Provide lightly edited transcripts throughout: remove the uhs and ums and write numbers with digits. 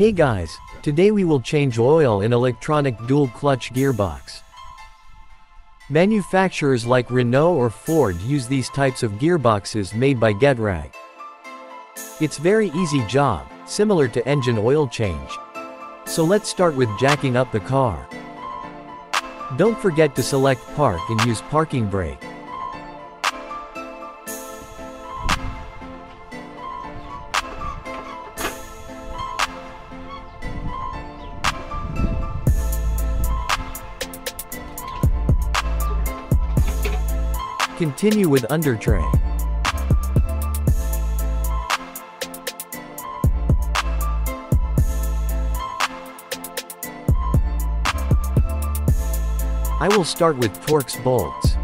Hey guys, today we will change oil in electronic dual-clutch gearbox. Manufacturers like Renault or Ford use these types of gearboxes made by Getrag. It's very easy job, similar to engine oil change. So let's start with jacking up the car. Don't forget to select park and use parking brake. Continue with under tray. I will start with Torx bolts.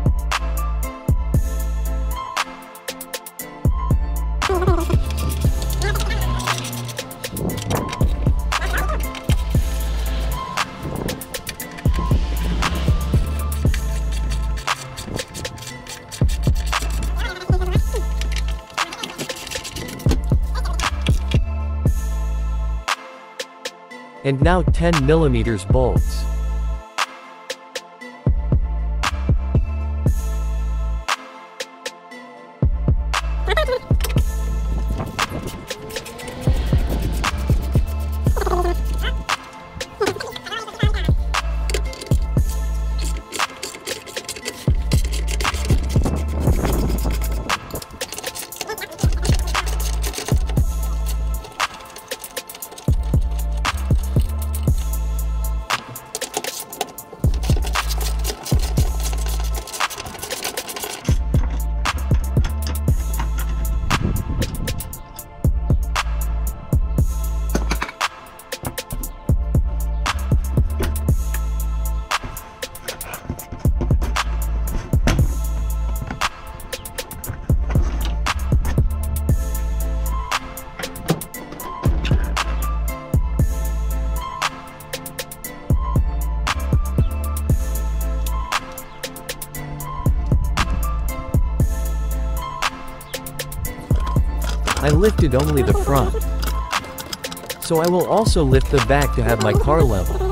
And now 10mm bolts. I lifted only the front, so I will also lift the back to have my car level.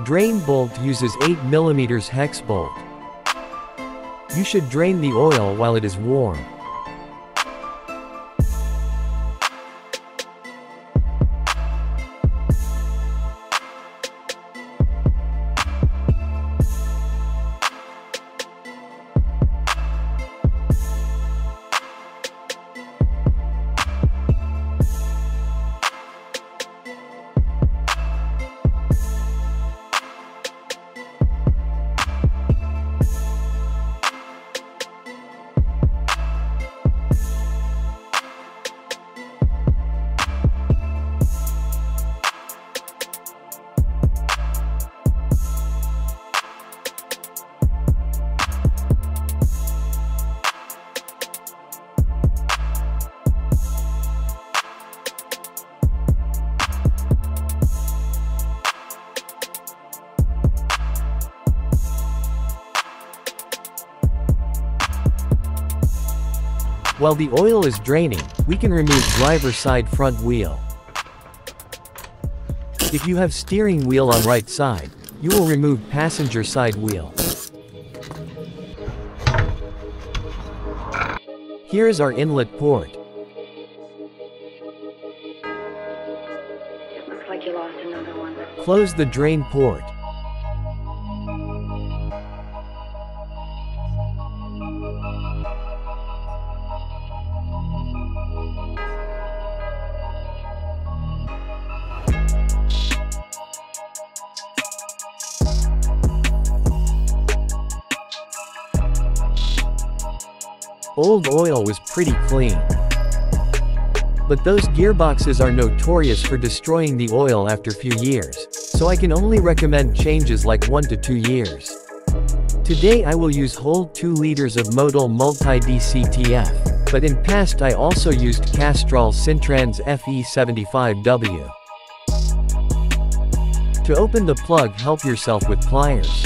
Drain bolt uses 8mm hex bolt. You should drain the oil while it is warm. While the oil is draining, we can remove driver's side front wheel. If you have steering wheel on right side, you will remove passenger side wheel. Here is our inlet port. Looks like you lost another one. Close the drain port. Old oil was pretty clean. But those gearboxes are notorious for destroying the oil after few years, so I can only recommend changes like 1 to 2 years. Today I will use whole 2 liters of modal multi-DC TF, but in past I also used Castrol Syntrans FE75W. To open the plug, help yourself with pliers.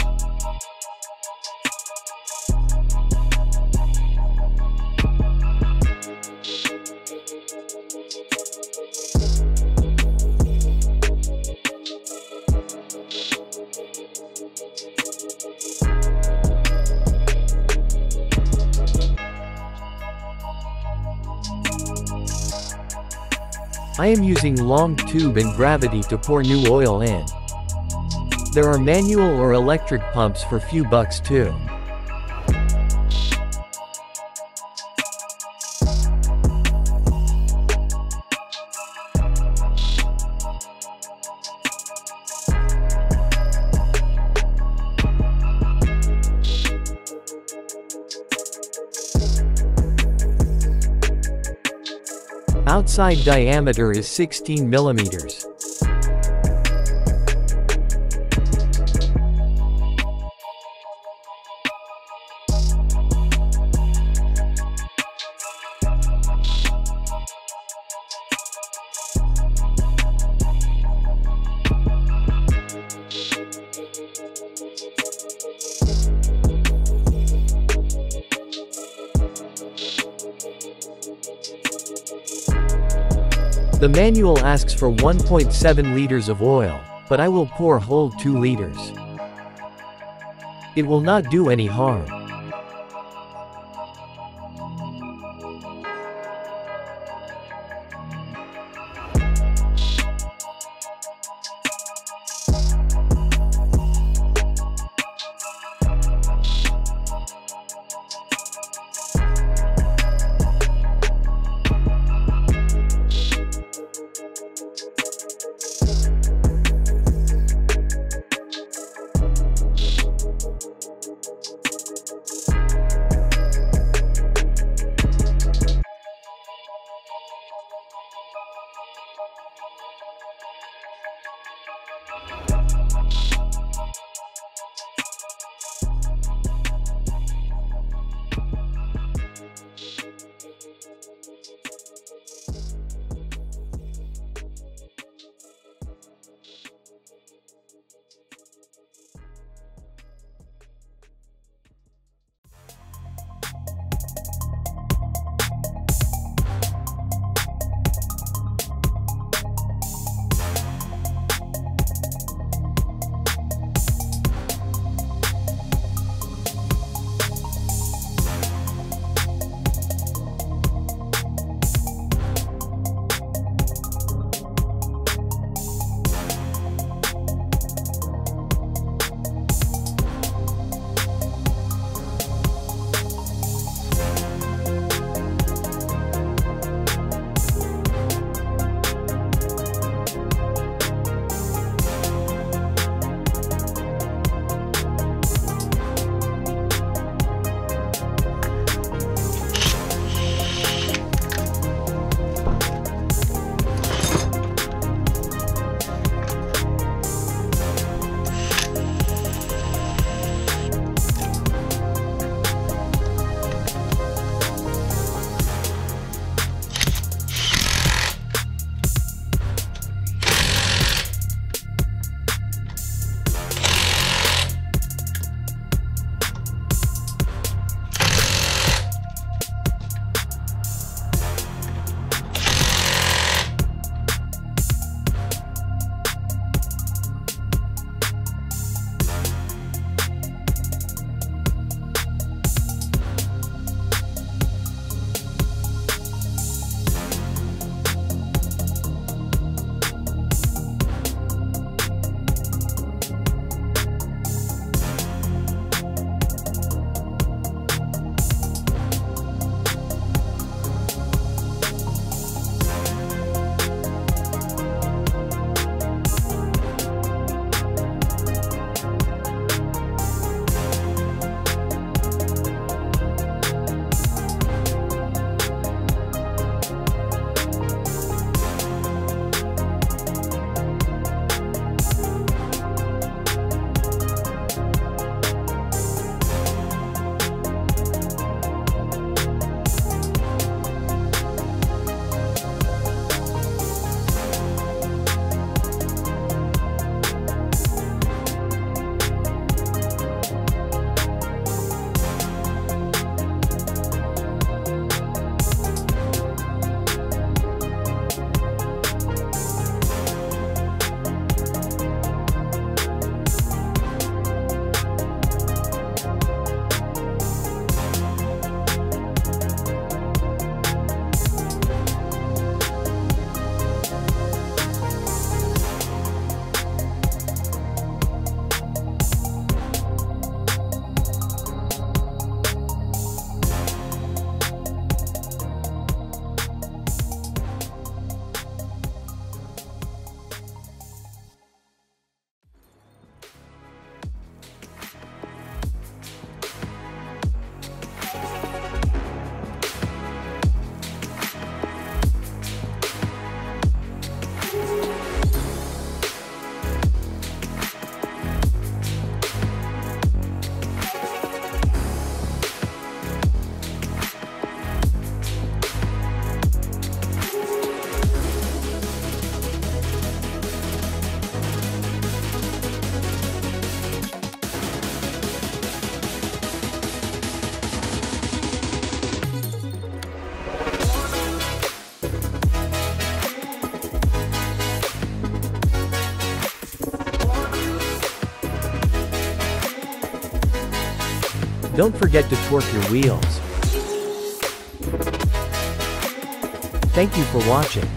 I am using long tube and gravity to pour new oil in. There are manual or electric pumps for few bucks too. Outside diameter is 16 millimeters. The manual asks for 1.7 liters of oil, but I will pour whole 2 liters. It will not do any harm. Don't forget to torque your wheels. Thank you for watching.